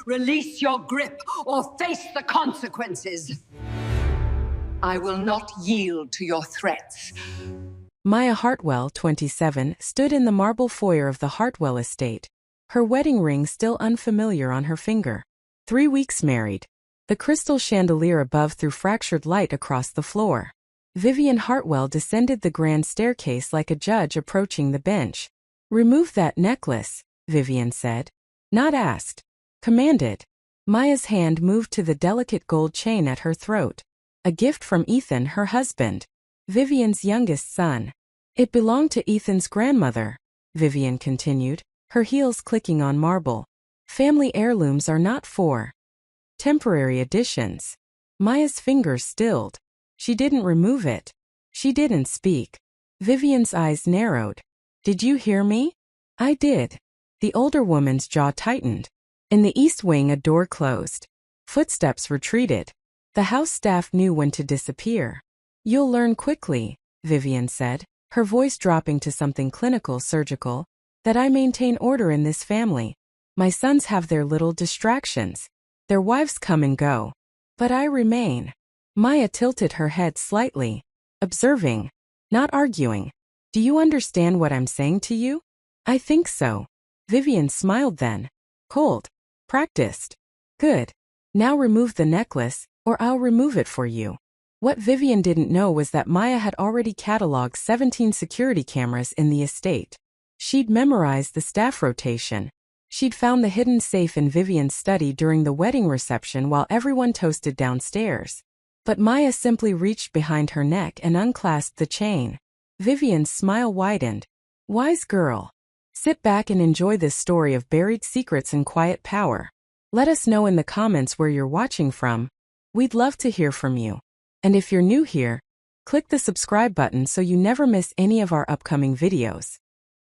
Release your grip or face the consequences. I will not yield to your threats. Maya Hartwell, 27, stood in the marble foyer of the Hartwell estate, her wedding ring still unfamiliar on her finger. 3 weeks married. The crystal chandelier above threw fractured light across the floor. Vivian Hartwell descended the grand staircase like a judge approaching the bench. "Remove that necklace," Vivian said. Not asked. Commanded. Maya's hand moved to the delicate gold chain at her throat. A gift from Ethan, her husband. Vivian's youngest son. It belonged to Ethan's grandmother, Vivian continued, her heels clicking on marble. Family heirlooms are not for temporary additions. Maya's fingers stilled. She didn't remove it. She didn't speak. Vivian's eyes narrowed. "Did you hear me?" "I did." The older woman's jaw tightened. In the east wing a door closed. Footsteps retreated. The house staff knew when to disappear. "You'll learn quickly," Vivian said, her voice dropping to something clinical, surgical, "that I maintain order in this family. My sons have their little distractions. Their wives come and go. But I remain." Maya tilted her head slightly, observing, not arguing. "Do you understand what I'm saying to you?" "I think so." Vivian smiled then. "Cold. Practiced. Good. Now remove the necklace, or I'll remove it for you." What Vivian didn't know was that Maya had already cataloged 17 security cameras in the estate. She'd memorized the staff rotation. She'd found the hidden safe in Vivian's study during the wedding reception while everyone toasted downstairs. But Maya simply reached behind her neck and unclasped the chain. Vivian's smile widened. "Wise girl. Sit back and enjoy this story of buried secrets and quiet power. Let us know in the comments where you're watching from. We'd love to hear from you. And if you're new here, click the subscribe button so you never miss any of our upcoming videos."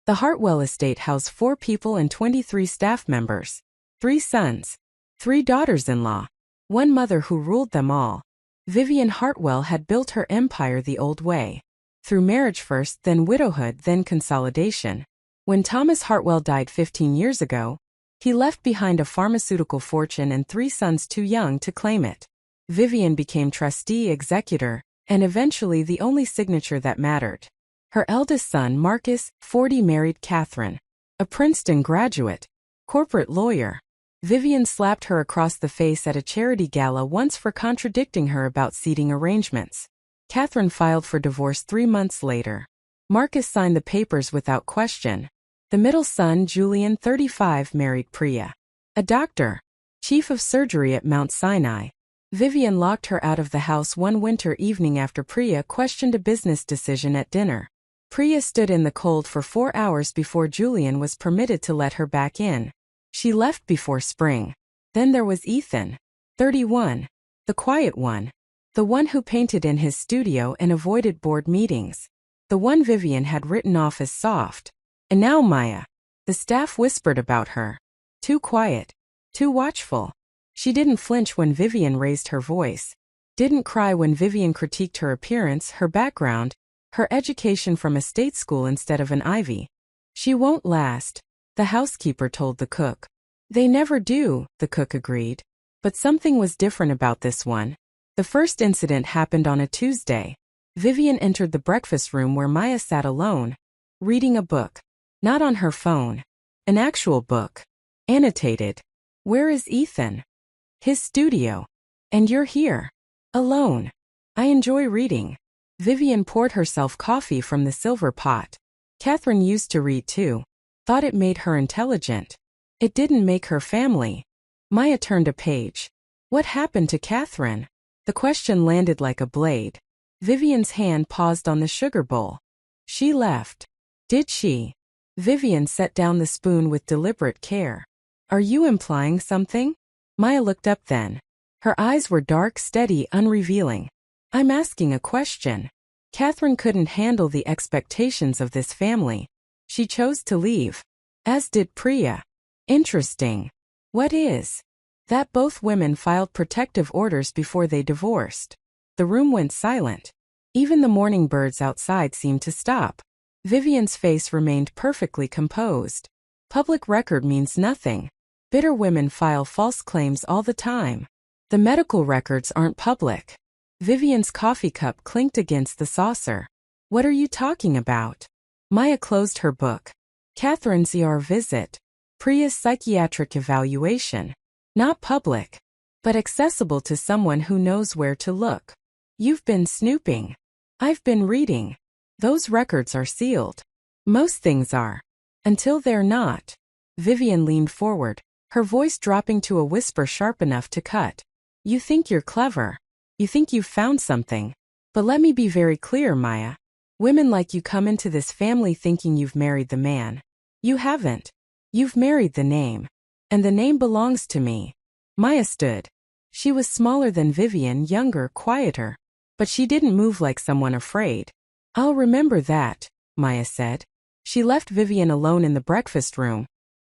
The Hartwell estate housed 4 people and 23 staff members. 3 sons. 3 daughters-in-law. 1 mother who ruled them all. Vivian Hartwell had built her empire the old way. Through marriage first, then widowhood, then consolidation. When Thomas Hartwell died 15 years ago, he left behind a pharmaceutical fortune and 3 sons too young to claim it. Vivian became trustee, executor, and eventually the only signature that mattered. Her eldest son, Marcus, 40, married Catherine, a Princeton graduate, corporate lawyer. Vivian slapped her across the face at a charity gala once for contradicting her about seating arrangements. Catherine filed for divorce 3 months later. Marcus signed the papers without question. The middle son, Julian, 35, married Priya, a doctor, chief of surgery at Mount Sinai. Vivian locked her out of the house one winter evening after Priya questioned a business decision at dinner. Priya stood in the cold for 4 hours before Julian was permitted to let her back in. She left before spring. Then there was Ethan, 31, the quiet one, the one who painted in his studio and avoided board meetings, the one Vivian had written off as soft. And now Maya. The staff whispered about her. Too quiet, too watchful. She didn't flinch when Vivian raised her voice. Didn't cry when Vivian critiqued her appearance, her background, her education from a state school instead of an Ivy. "She won't last," the housekeeper told the cook. "They never do," the cook agreed. But something was different about this one. The first incident happened on a Tuesday. Vivian entered the breakfast room where Maya sat alone, reading a book. Not on her phone. An actual book. Annotated. "Where is Ethan?" "His studio." "And you're here. Alone." "I enjoy reading." Vivian poured herself coffee from the silver pot. Catherine used to read too. Thought it made her intelligent. It didn't make her family. Maya turned a page. What happened to Catherine? The question landed like a blade. Vivian's hand paused on the sugar bowl. She left. Did she? Vivian set down the spoon with deliberate care. Are you implying something? Maya looked up then. Her eyes were dark, steady, unrevealing. I'm asking a question. Catherine couldn't handle the expectations of this family. She chose to leave. As did Priya. Interesting. What is? That both women filed protective orders before they divorced. The room went silent. Even the morning birds outside seemed to stop. Vivian's face remained perfectly composed. Public record means nothing. Bitter women file false claims all the time. The medical records aren't public. Vivian's coffee cup clinked against the saucer. What are you talking about? Maya closed her book. Catherine's ER visit. Priya's psychiatric evaluation. Not public, but accessible to someone who knows where to look. You've been snooping. I've been reading. Those records are sealed. Most things are. Until they're not. Vivian leaned forward, her voice dropping to a whisper sharp enough to cut. You think you're clever. You think you've found something. But let me be very clear, Maya. Women like you come into this family thinking you've married the man. You haven't. You've married the name. And the name belongs to me. Maya stood. She was smaller than Vivian, younger, quieter. But she didn't move like someone afraid. I'll remember that, Maya said. She left Vivian alone in the breakfast room,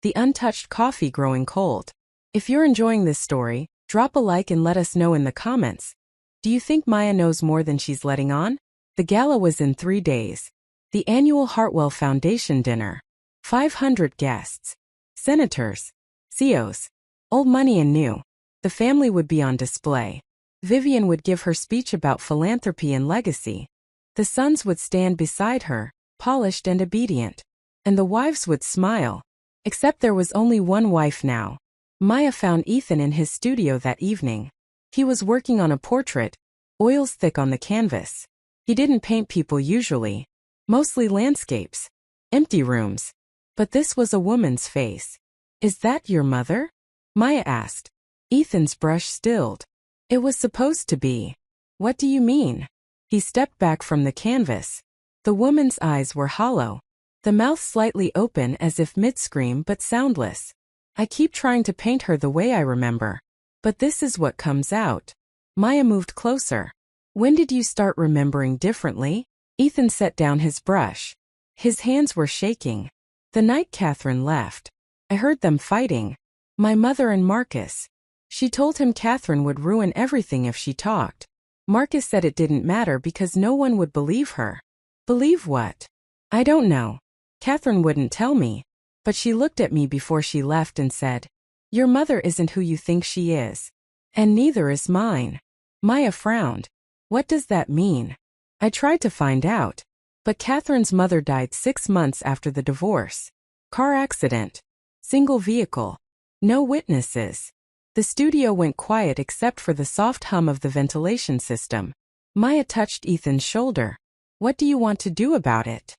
the untouched coffee growing cold. If you're enjoying this story, drop a like and let us know in the comments. Do you think Maya knows more than she's letting on? The gala was in 3 days. The annual Hartwell Foundation dinner. 500 guests. Senators. CEOs. Old money and new. The family would be on display. Vivian would give her speech about philanthropy and legacy. The sons would stand beside her, polished and obedient. And the wives would smile. Except there was only one wife now. Maya found Ethan in his studio that evening. He was working on a portrait, oils thick on the canvas. He didn't paint people usually. Mostly landscapes. Empty rooms. But this was a woman's face. Is that your mother? Maya asked. Ethan's brush stilled. It was supposed to be. What do you mean? He stepped back from the canvas. The woman's eyes were hollow. The mouth slightly open as if mid-scream but soundless. I keep trying to paint her the way I remember. But this is what comes out. Maya moved closer. When did you start remembering differently? Ethan set down his brush. His hands were shaking. The night Catherine left. I heard them fighting. My mother and Marcus. She told him Catherine would ruin everything if she talked. Marcus said it didn't matter because no one would believe her. Believe what? I don't know. Catherine wouldn't tell me. But she looked at me before she left and said, your mother isn't who you think she is. And neither is mine. Maya frowned. What does that mean? I tried to find out. But Catherine's mother died 6 months after the divorce. Car accident. Single vehicle. No witnesses. The studio went quiet except for the soft hum of the ventilation system. Maya touched Ethan's shoulder. What do you want to do about it?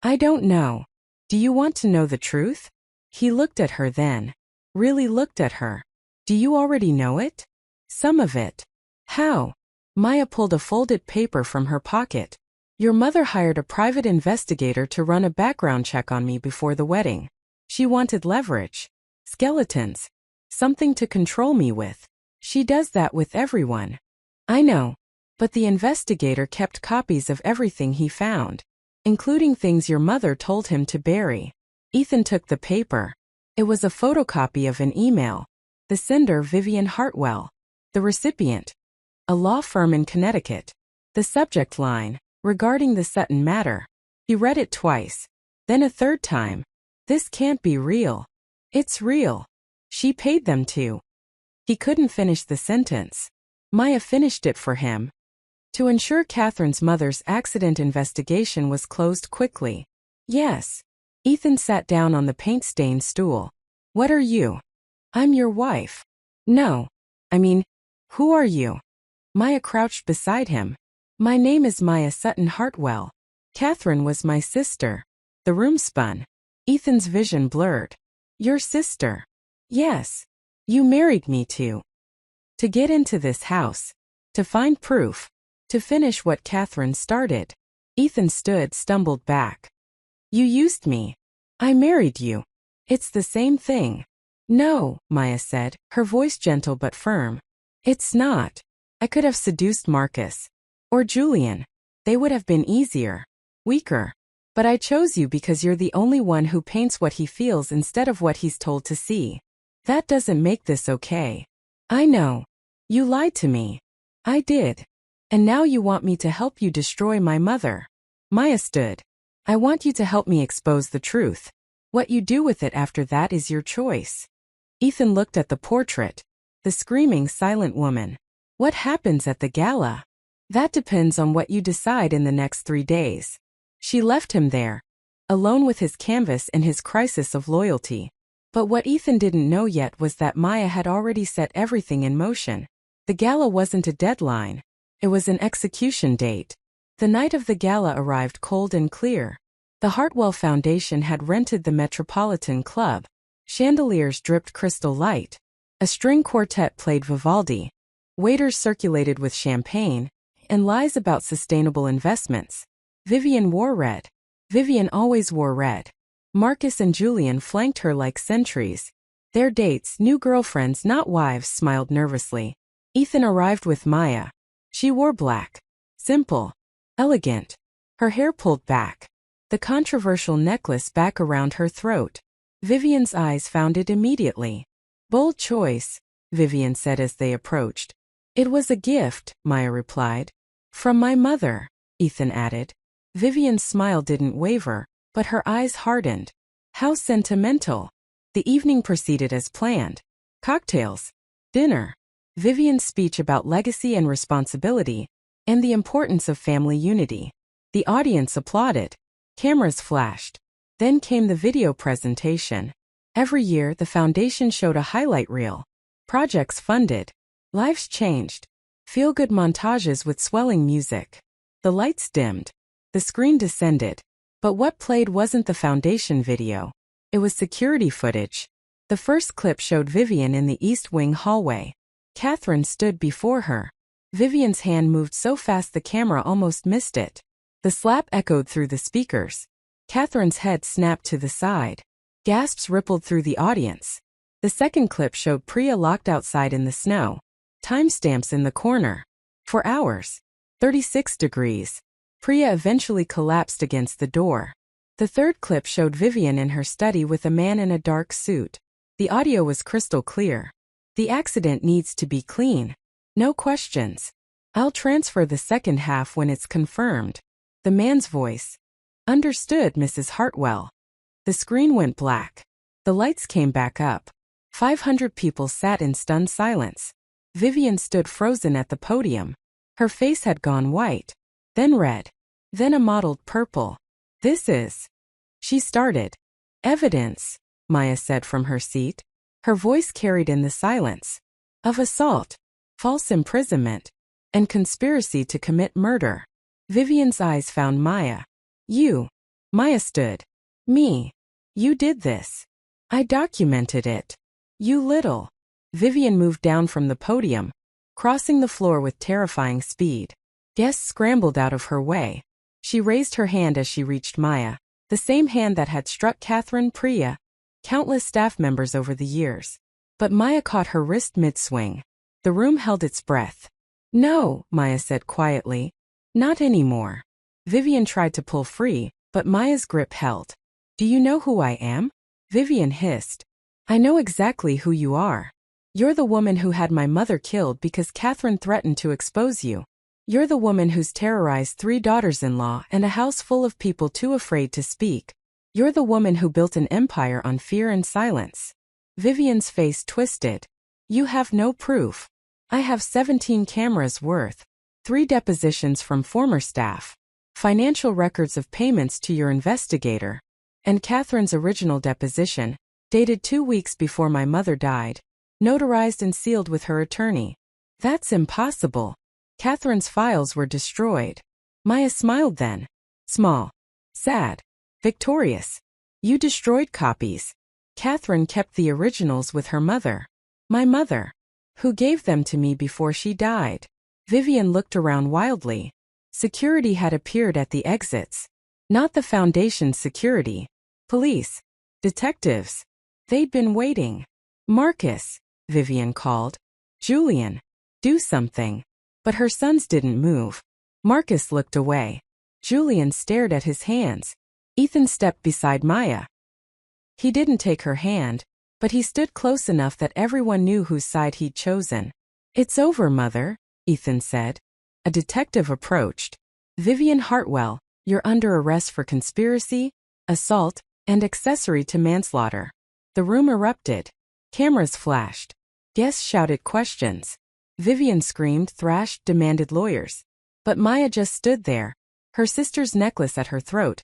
I don't know. Do you want to know the truth? He looked at her then. Really looked at her. Do you already know it? Some of it. How? Maya pulled a folded paper from her pocket. Your mother hired a private investigator to run a background check on me before the wedding. She wanted leverage. Skeletons. Something to control me with. She does that with everyone. I know. But the investigator kept copies of everything he found, including things your mother told him to bury. Ethan took the paper. It was a photocopy of an email. The sender, Vivian Hartwell. The recipient, a law firm in Connecticut. The subject line, regarding the Sutton matter. He read it twice. Then a third time. This can't be real. It's real. She paid them to. He couldn't finish the sentence. Maya finished it for him. To ensure Catherine's mother's accident investigation was closed quickly. Yes. Ethan sat down on the paint-stained stool. What are you? I'm your wife. No. I mean, who are you? Maya crouched beside him. My name is Maya Sutton Hartwell. Catherine was my sister. The room spun. Ethan's vision blurred. Your sister? Yes. You married me to get into this house. To find proof. To finish what Catherine started. Ethan stood, stumbled back. You used me. I married you. It's the same thing. No, Maya said, her voice gentle but firm. It's not. I could have seduced Marcus. Or Julian. They would have been easier. Weaker. But I chose you because you're the only one who paints what he feels instead of what he's told to see. That doesn't make this okay. I know. You lied to me. I did. And now you want me to help you destroy my mother. Maya stood. I want you to help me expose the truth. What you do with it after that is your choice. Ethan looked at the portrait. The screaming, silent woman. What happens at the gala? That depends on what you decide in the next 3 days. She left him there, alone with his canvas and his crisis of loyalty. But what Ethan didn't know yet was that Maya had already set everything in motion. The gala wasn't a deadline. It was an execution date. The night of the gala arrived cold and clear. The Hartwell Foundation had rented the Metropolitan Club. Chandeliers dripped crystal light. A string quartet played Vivaldi. Waiters circulated with champagne, and lies about sustainable investments. Vivian wore red. Vivian always wore red. Marcus and Julian flanked her like sentries. Their dates, new girlfriends not wives, smiled nervously. Ethan arrived with Maya. She wore black. Simple. Elegant. Her hair pulled back. The controversial necklace back around her throat. Vivian's eyes found it immediately. Bold choice, Vivian said as they approached. It was a gift, Maya replied. From my mother, Ethan added. Vivian's smile didn't waver, but her eyes hardened. How sentimental. The evening proceeded as planned. Cocktails. Dinner. Vivian's speech about legacy and responsibility, and the importance of family unity. The audience applauded. Cameras flashed. Then came the video presentation. Every year, the foundation showed a highlight reel. Projects funded. Lives changed. Feel-good montages with swelling music. The lights dimmed. The screen descended. But what played wasn't the foundation video. It was security footage. The first clip showed Vivian in the East Wing hallway. Catherine stood before her. Vivian's hand moved so fast the camera almost missed it. The slap echoed through the speakers. Catherine's head snapped to the side. Gasps rippled through the audience. The second clip showed Priya locked outside in the snow. Timestamps in the corner. For hours. 36 degrees. Priya eventually collapsed against the door. The third clip showed Vivian in her study with a man in a dark suit. The audio was crystal clear. The accident needs to be clean. No questions. I'll transfer the second half when it's confirmed. The man's voice. Understood, Mrs. Hartwell. The screen went black. The lights came back up. 500 people sat in stunned silence. Vivian stood frozen at the podium. Her face had gone white, then red, then a mottled purple. This is... She started. Evidence, Maya said from her seat. Her voice carried in the silence. Of assault, false imprisonment, and conspiracy to commit murder. Vivian's eyes found Maya. You. Maya stood. Me. You did this. I documented it. You little. Vivian moved down from the podium, crossing the floor with terrifying speed. Guests scrambled out of her way. She raised her hand as she reached Maya, the same hand that had struck Catherine, Priya, countless staff members over the years. But Maya caught her wrist mid-swing. The room held its breath. No, Maya said quietly. Not anymore. Vivian tried to pull free, but Maya's grip held. Do you know who I am? Vivian hissed. I know exactly who you are. You're the woman who had my mother killed because Catherine threatened to expose you. You're the woman who's terrorized 3 daughters-in-law and a house full of people too afraid to speak. You're the woman who built an empire on fear and silence. Vivian's face twisted. You have no proof. I have 17 cameras worth. 3 depositions from former staff. Financial records of payments to your investigator. And Catherine's original deposition, dated 2 weeks before my mother died, notarized and sealed with her attorney. That's impossible. Catherine's files were destroyed. Maya smiled then. Small. Sad. Victorious. You destroyed copies. Catherine kept the originals with her mother. My mother. Who gave them to me before she died. Vivian looked around wildly. Security had appeared at the exits. Not the Foundation's security. Police. Detectives. They'd been waiting. Marcus, Vivian called. Julian. Do something. But her sons didn't move. Marcus looked away. Julian stared at his hands. Ethan stepped beside Maya. He didn't take her hand, but he stood close enough that everyone knew whose side he'd chosen. It's over, Mother, Ethan said. A detective approached. Vivian Hartwell, you're under arrest for conspiracy, assault, and accessory to manslaughter. The room erupted. Cameras flashed. Guests shouted questions. Vivian screamed, thrashed, demanded lawyers. But Maya just stood there, her sister's necklace at her throat,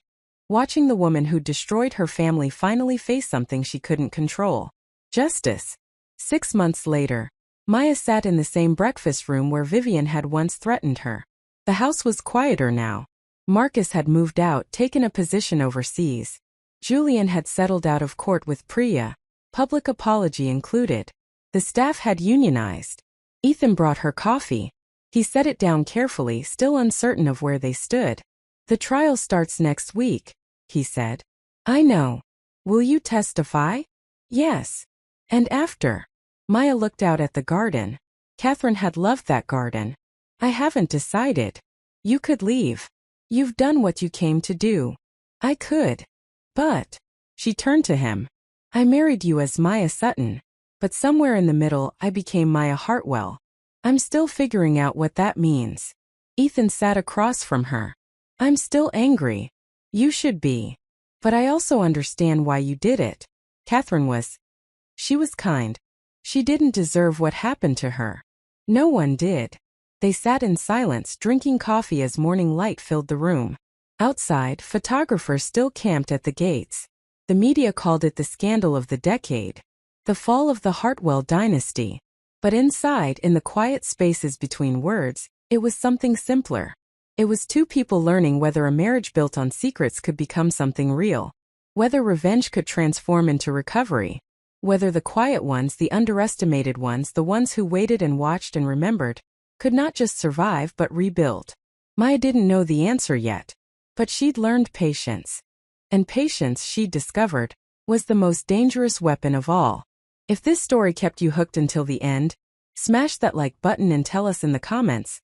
watching the woman who destroyed her family finally face something she couldn't control. Justice. 6 months later, Maya sat in the same breakfast room where Vivian had once threatened her. The house was quieter now. Marcus had moved out, taken a position overseas. Julian had settled out of court with Priya, public apology included. The staff had unionized. Ethan brought her coffee. He set it down carefully, still uncertain of where they stood. "The trial starts next week," he said. "I know. Will you testify?" "Yes." "And after?" Maya looked out at the garden. Catherine had loved that garden. "I haven't decided. You could leave. You've done what you came to do." "I could. But," she turned to him, "I married you as Maya Sutton. But somewhere in the middle I became Maya Hartwell. I'm still figuring out what that means." Ethan sat across from her. "I'm still angry. You should be. But I also understand why you did it." Catherine was. She was kind. She didn't deserve what happened to her. No one did. They sat in silence, drinking coffee as morning light filled the room. Outside, photographers still camped at the gates. The media called it the scandal of the decade, the fall of the Hartwell dynasty. But inside, in the quiet spaces between words, it was something simpler. It was two people learning whether a marriage built on secrets could become something real, whether revenge could transform into recovery, whether the quiet ones, the underestimated ones, the ones who waited and watched and remembered, could not just survive but rebuild. Maya didn't know the answer yet, but she'd learned patience. And patience, she'd discovered, was the most dangerous weapon of all. If this story kept you hooked until the end, smash that like button and tell us in the comments,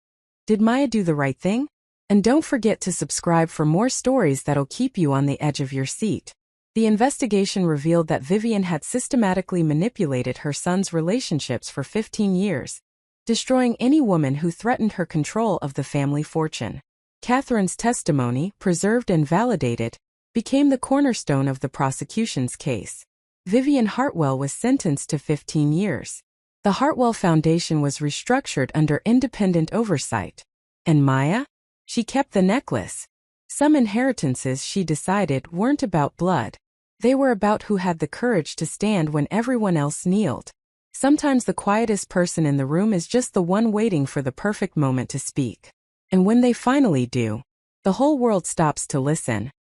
did Maya do the right thing? And don't forget to subscribe for more stories that'll keep you on the edge of your seat. The investigation revealed that Vivian had systematically manipulated her son's relationships for 15 years, destroying any woman who threatened her control of the family fortune. Catherine's testimony, preserved and validated, became the cornerstone of the prosecution's case. Vivian Hartwell was sentenced to 15 years. The Hartwell Foundation was restructured under independent oversight. And Maya? She kept the necklace. Some inheritances, she decided, weren't about blood. They were about who had the courage to stand when everyone else kneeled. Sometimes the quietest person in the room is just the one waiting for the perfect moment to speak. And when they finally do, the whole world stops to listen.